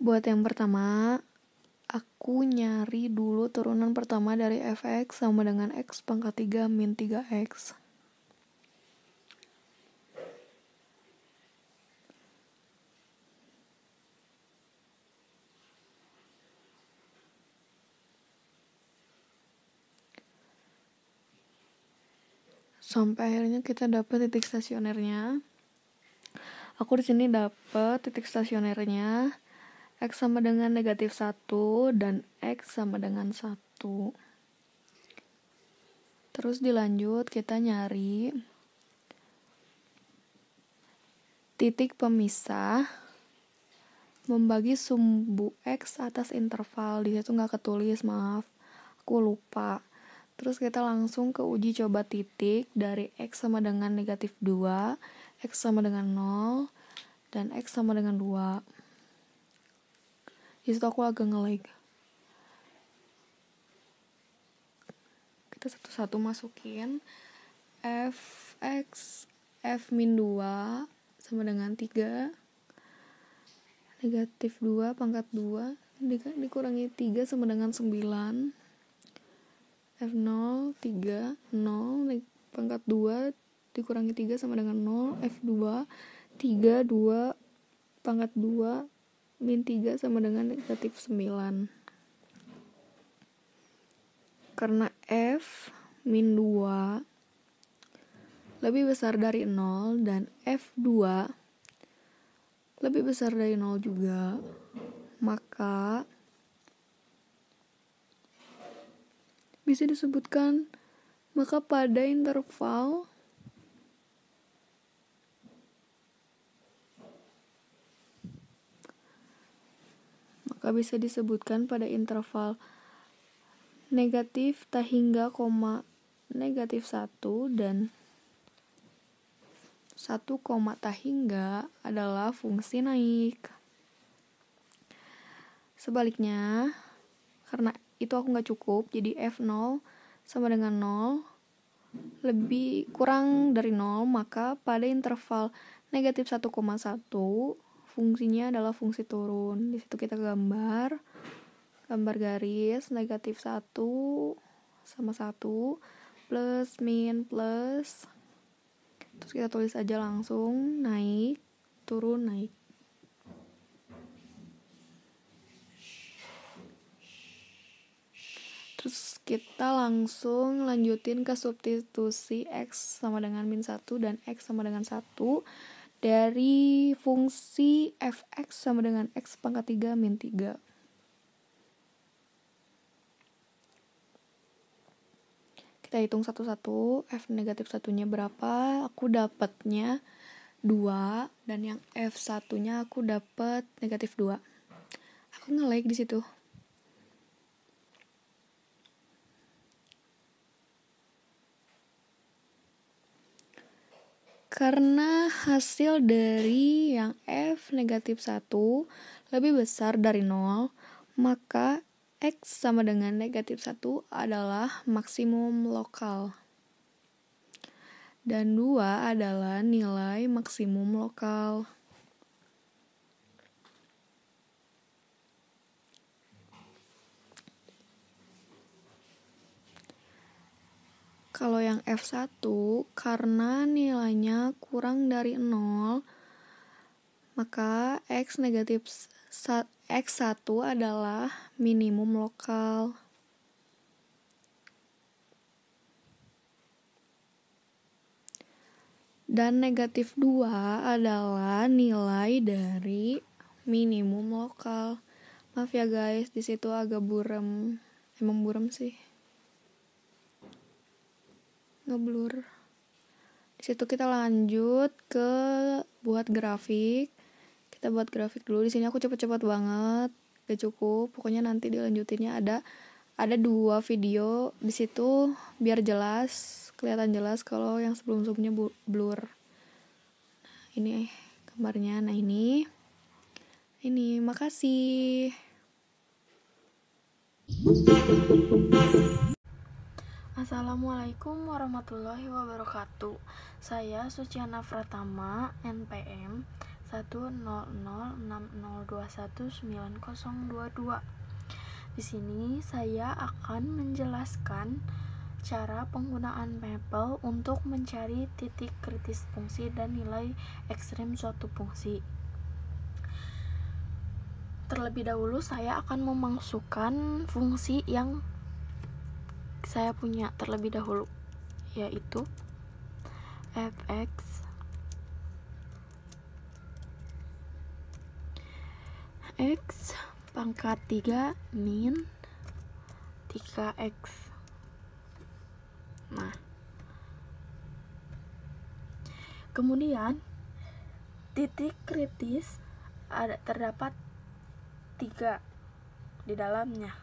Buat yang pertama, aku nyari dulu turunan pertama dari fx sama dengan x pangkat 3 min 3x. Sampai akhirnya kita dapat titik stasionernya. Aku di sini dapat titik stasionernya x sama dengan negatif 1 dan x sama dengan 1. Terus dilanjut kita nyari titik pemisah membagi sumbu x atas interval. Di situ nggak ketulis, maaf, aku lupa. Terus kita langsung ke uji coba titik dari x sama dengan negatif 2, x sama dengan 0, dan x sama dengan 2. Di situ aku agak nge-lag. Kita satu-satu masukin fx f min 2 sama dengan 3, negatif 2 pangkat 2 dikurangi 3 sama dengan 9, f0 3, 0 pangkat 2 dikurangi 3 sama dengan 0, f2 3, 2 pangkat 2 min 3 sama dengan negatif 9. Karena f min 2 lebih besar dari 0 dan f2 lebih besar dari 0 juga, maka bisa disebutkan pada interval negatif tak hingga koma negatif 1 dan 1 koma tak hingga adalah fungsi naik. Sebaliknya, karena itu aku nggak cukup, jadi f0 sama dengan 0 lebih kurang dari 0, maka pada interval negatif 1,1 fungsinya adalah fungsi turun. Di situ kita gambar garis negatif 1 sama 1 plus min plus, terus kita tulis aja langsung naik turun naik. Terus kita langsung lanjutin ke substitusi x sama dengan min 1 dan x sama dengan 1 dari fungsi fx sama dengan x pangkat 3 min 3. Kita hitung satu-satu, f negatif 1-nya berapa, aku dapatnya 2, dan yang f 1-nya aku dapat negatif 2. Aku nge-lag di situ. Karena hasil dari yang f negatif 1 lebih besar dari 0, maka x sama dengan negatif 1 adalah maksimum lokal. Dan 2 adalah nilai maksimum lokal. Kalau yang F1, karena nilainya kurang dari 0, maka X1 adalah minimum lokal. Dan negatif 2 adalah nilai dari minimum lokal. Maaf ya guys, di situ agak buram. Emang buram sih. Ngeblur. Di situ kita lanjut ke buat grafik. Kita buat grafik dulu. Di sini aku cepet-cepet banget, gak cukup. Pokoknya nanti dilanjutinnya ada 2 video di situ biar jelas, kelihatan jelas kalau yang sebelum-sebelumnya blur. Nah, ini gambarnya. Nah, ini makasih. Assalamualaikum warahmatullahi wabarakatuh. Saya Suciana Pratama, NPM 10060219022. Di sini saya akan menjelaskan cara penggunaan mapel untuk mencari titik kritis fungsi dan nilai ekstrim suatu fungsi. Terlebih dahulu saya akan memasukkan fungsi yang saya punya terlebih dahulu, yaitu fx x pangkat 3 min 3x. Nah, kemudian titik kritis terdapat 3 di dalamnya,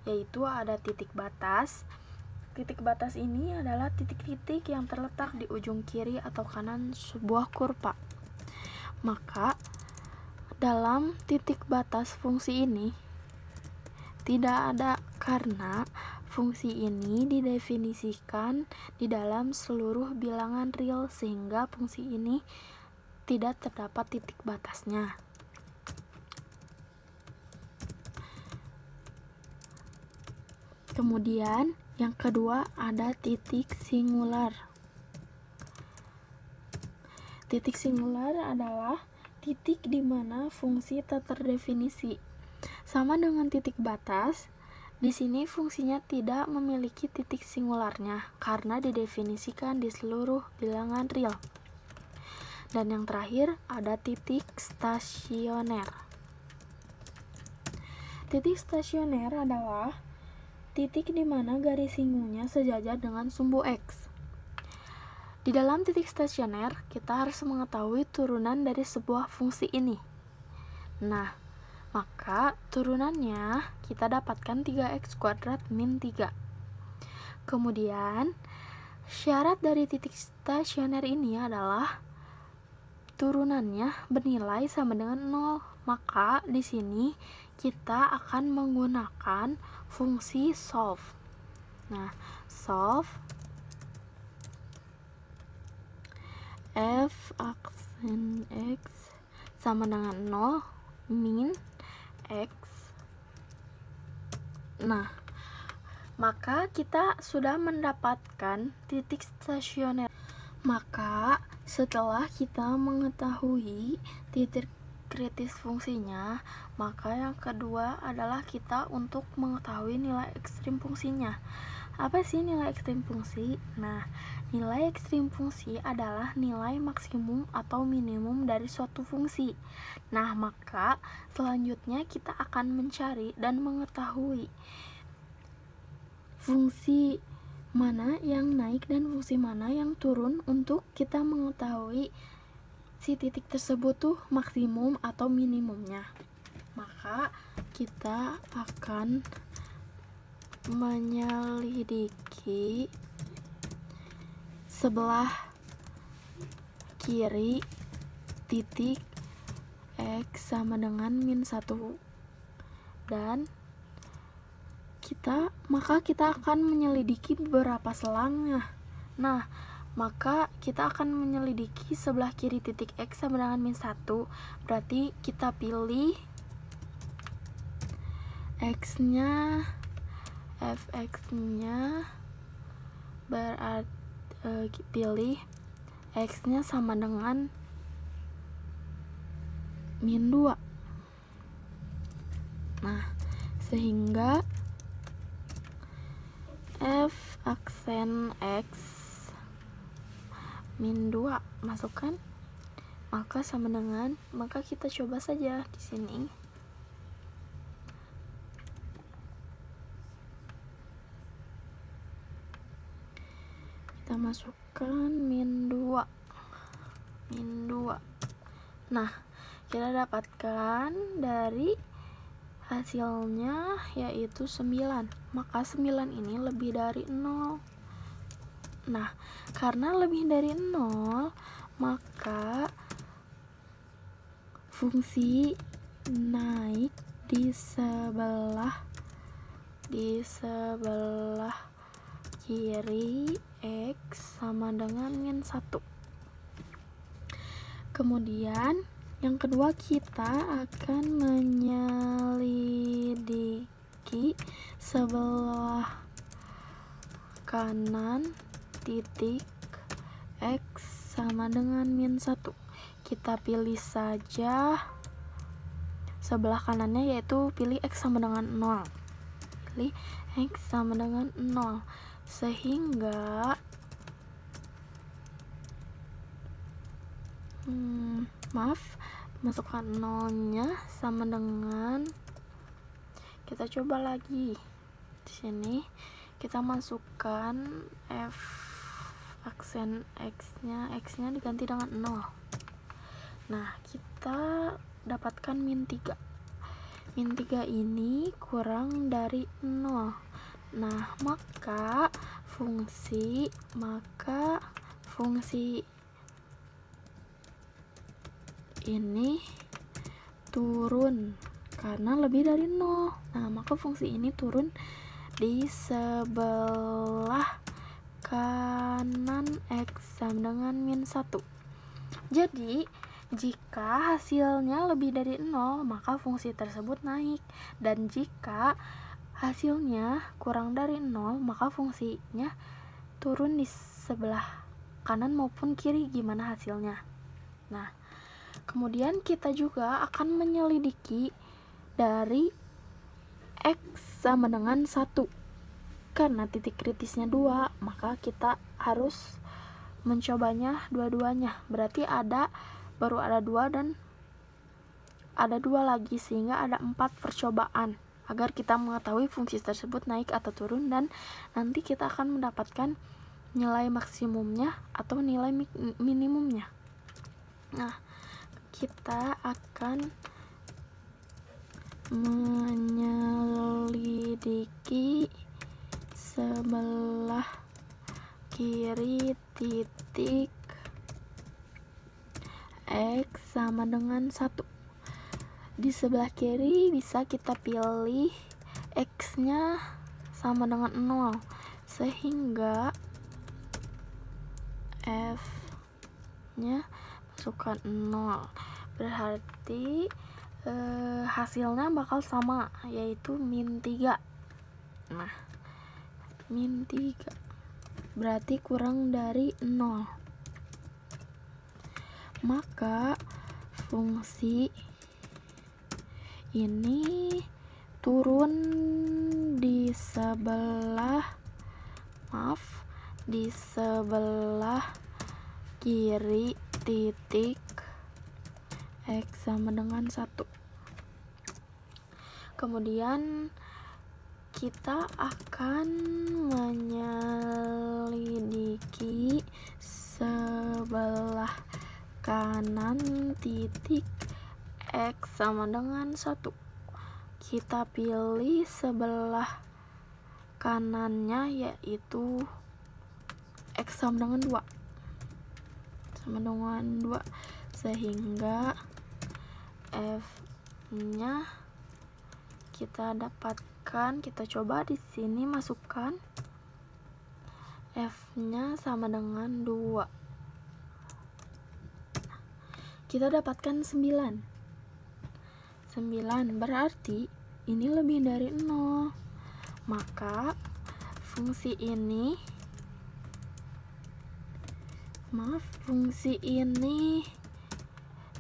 yaitu ada titik batas. Titik batas ini adalah titik-titik yang terletak di ujung kiri atau kanan sebuah kurva. Maka dalam titik batas fungsi ini tidak ada, karena fungsi ini didefinisikan di dalam seluruh bilangan real, sehingga fungsi ini tidak terdapat titik batasnya. Kemudian yang kedua ada titik singular. Titik singular adalah titik di mana fungsi tak terdefinisi. Sama dengan titik batas, di sini fungsinya tidak memiliki titik singularnya karena didefinisikan di seluruh bilangan real. Dan yang terakhir ada titik stasioner. Titik stasioner adalah titik di mana garis singungnya sejajar dengan sumbu X. Di dalam titik stasioner, kita harus mengetahui turunan dari sebuah fungsi ini. Nah, maka turunannya kita dapatkan 3x kuadrat min 3. Kemudian, syarat dari titik stasioner ini adalah turunannya bernilai sama dengan 0. Maka di sini kita akan menggunakan fungsi solve. Nah, solve f aksen x sama dengan 0 min x. Nah, maka kita sudah mendapatkan titik stasioner. Maka setelah kita mengetahui titik kritis fungsinya, maka yang kedua adalah kita untuk mengetahui nilai ekstrim fungsinya. Apa sih nilai ekstrim fungsi? Nah, nilai ekstrim fungsi adalah nilai maksimum atau minimum dari suatu fungsi. Nah, maka selanjutnya kita akan mencari dan mengetahui fungsi mana yang naik dan fungsi mana yang turun untuk kita mengetahui si titik tersebut tuh maksimum atau minimumnya. Maka kita akan menyelidiki sebelah kiri titik x sama dengan min 1, dan maka kita akan menyelidiki beberapa selangnya. Nah, maka kita akan menyelidiki sebelah kiri titik x sama dengan min 1. Berarti kita pilih x-nya, fx-nya berarti pilih x-nya sama dengan min 2. Nah, sehingga f aksen x min 2 masukkan, maka sama dengan, maka kita coba saja di sini. Kita masukkan min 2. Nah, kita dapatkan dari hasilnya yaitu 9. Maka 9 ini lebih dari 0. Nah, karena lebih dari 0, maka fungsi naik di sebelah kiri X sama dengan min 1. Kemudian yang kedua, kita akan menyelidiki sebelah kanan titik X sama dengan min 1. Kita pilih saja sebelah kanannya, yaitu pilih X sama dengan 0. Pilih X sama dengan 0, sehingga masukkan 0-nya sama dengan, kita coba lagi di sini, kita masukkan F aksen X-nya diganti dengan 0. Nah, kita dapatkan min 3. Min 3 ini kurang dari 0. Nah, maka fungsi ini turun karena lebih dari 0. Nah, maka fungsi ini turun di sebelah kanan X sama dengan min 1. Jadi, jika hasilnya lebih dari 0, maka fungsi tersebut naik. Dan jika hasilnya kurang dari 0, maka fungsinya turun di sebelah kanan maupun kiri, gimana hasilnya. Nah, kemudian kita juga akan menyelidiki dari X sama dengan 1. Karena titik kritisnya 2, maka kita harus mencobanya dua-duanya. Berarti baru ada 2 dan ada 2 lagi, sehingga ada 4 percobaan agar kita mengetahui fungsi tersebut naik atau turun, dan nanti kita akan mendapatkan nilai maksimumnya atau nilai minimumnya. Nah, kita akan menyelidiki sebelah kiri titik X sama dengan 1. Di sebelah kiri bisa kita pilih X-nya sama dengan 0, sehingga F-nya masukkan 0. Berarti hasilnya bakal sama, yaitu min 3. Nah, min 3 berarti kurang dari 0. Maka fungsi ini turun di sebelah kiri titik X sama dengan 1. Kemudian kita akan menyelidiki sebelah kanan titik X sama dengan 1. Kita pilih sebelah kanannya, yaitu X sama dengan 2, sehingga F-nya kita dapatkan, kita coba di sini masukkan F-nya sama dengan 2. Kita dapatkan 9. Berarti ini lebih dari 0. Maka fungsi ini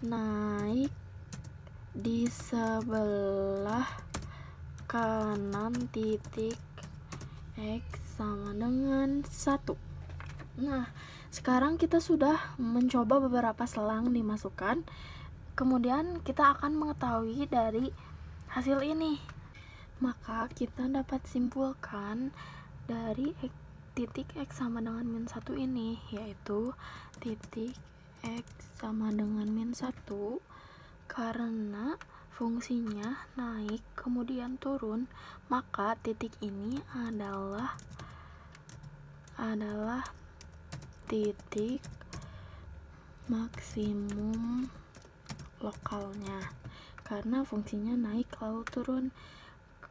naik di sebelah kanan titik X sama dengan 1. Nah, sekarang kita sudah mencoba beberapa selang dimasukkan. Kemudian kita akan mengetahui dari hasil ini. Maka kita dapat simpulkan dari titik X sama dengan min 1 ini, yaitu titik X sama dengan min 1 karena fungsinya naik kemudian turun, maka titik ini adalah titik maksimum lokalnya karena fungsinya naik lalu turun.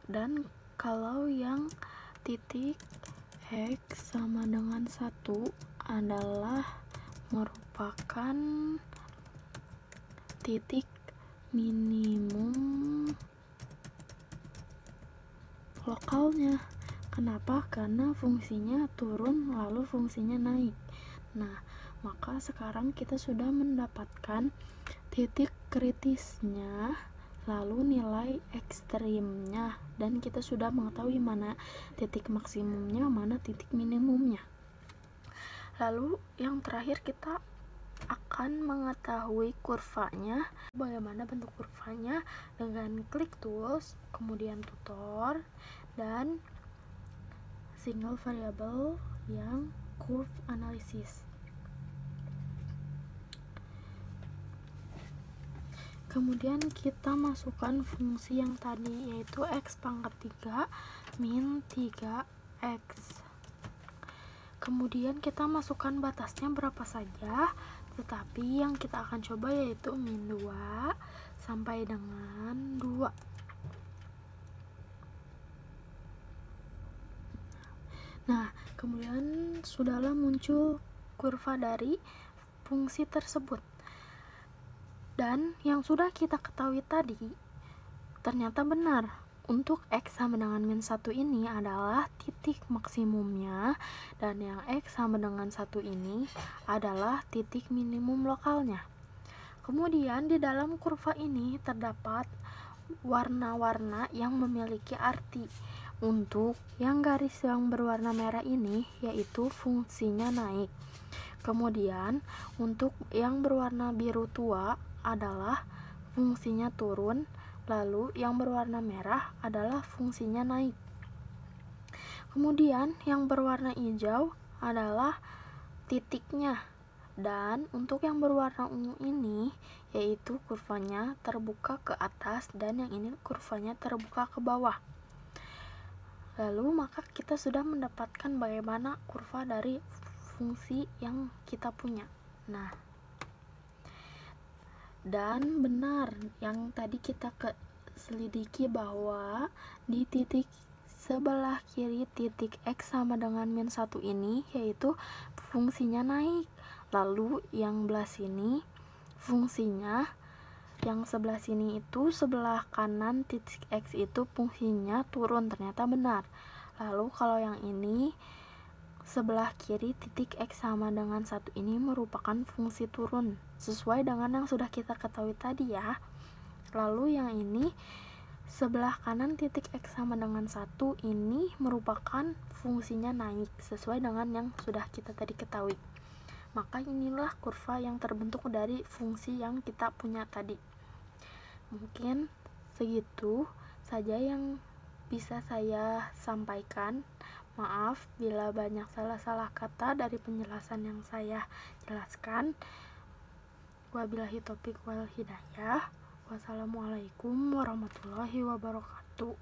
Dan kalau yang titik X sama dengan 1 adalah merupakan titik minimum lokalnya. Kenapa? Karena fungsinya turun lalu fungsinya naik. Nah, maka sekarang kita sudah mendapatkan titik kritisnya lalu nilai ekstrimnya, dan kita sudah mengetahui mana titik maksimumnya, mana titik minimumnya. Lalu yang terakhir kita akan mengetahui kurvanya. Bagaimana bentuk kurvanya dengan klik tools, kemudian tutor, dan single variable yang curve analysis. Kemudian kita masukkan fungsi yang tadi, yaitu x pangkat 3 min 3x. Kemudian kita masukkan batasnya berapa saja, tetapi yang kita akan coba yaitu min 2 sampai dengan 2. Nah, kemudian sudahlah muncul kurva dari fungsi tersebut. Dan yang sudah kita ketahui tadi ternyata benar. Untuk x sama dengan min 1 ini adalah titik maksimumnya, dan yang x sama dengan 1 ini adalah titik minimum lokalnya. Kemudian di dalam kurva ini terdapat warna-warna yang memiliki arti. Untuk yang garis yang berwarna merah ini yaitu fungsinya naik. Kemudian untuk yang berwarna biru tua adalah fungsinya turun, lalu yang berwarna merah adalah fungsinya naik. Kemudian yang berwarna hijau adalah titiknya, dan untuk yang berwarna ungu ini yaitu kurvanya terbuka ke atas, dan yang ini kurvanya terbuka ke bawah. Lalu maka kita sudah mendapatkan bagaimana kurva dari fungsi yang kita punya. Nah, dan benar yang tadi kita selidiki bahwa di titik sebelah kiri titik x sama dengan min 1 ini yaitu fungsinya naik. Lalu yang belah sini fungsinya, yang sebelah sini itu sebelah kanan titik x itu fungsinya turun, ternyata benar. Lalu kalau yang ini sebelah kiri titik x sama dengan 1 ini merupakan fungsi turun, sesuai dengan yang sudah kita ketahui tadi ya. Lalu yang ini sebelah kanan titik x sama dengan 1 ini merupakan fungsinya naik, sesuai dengan yang sudah kita tadi ketahui. Maka inilah kurva yang terbentuk dari fungsi yang kita punya tadi. Mungkin segitu saja yang bisa saya sampaikan. Maaf bila banyak salah-salah kata dari penjelasan yang saya jelaskan. Wabillahi taufiq wal hidayah. Wassalamualaikum warahmatullahi wabarakatuh.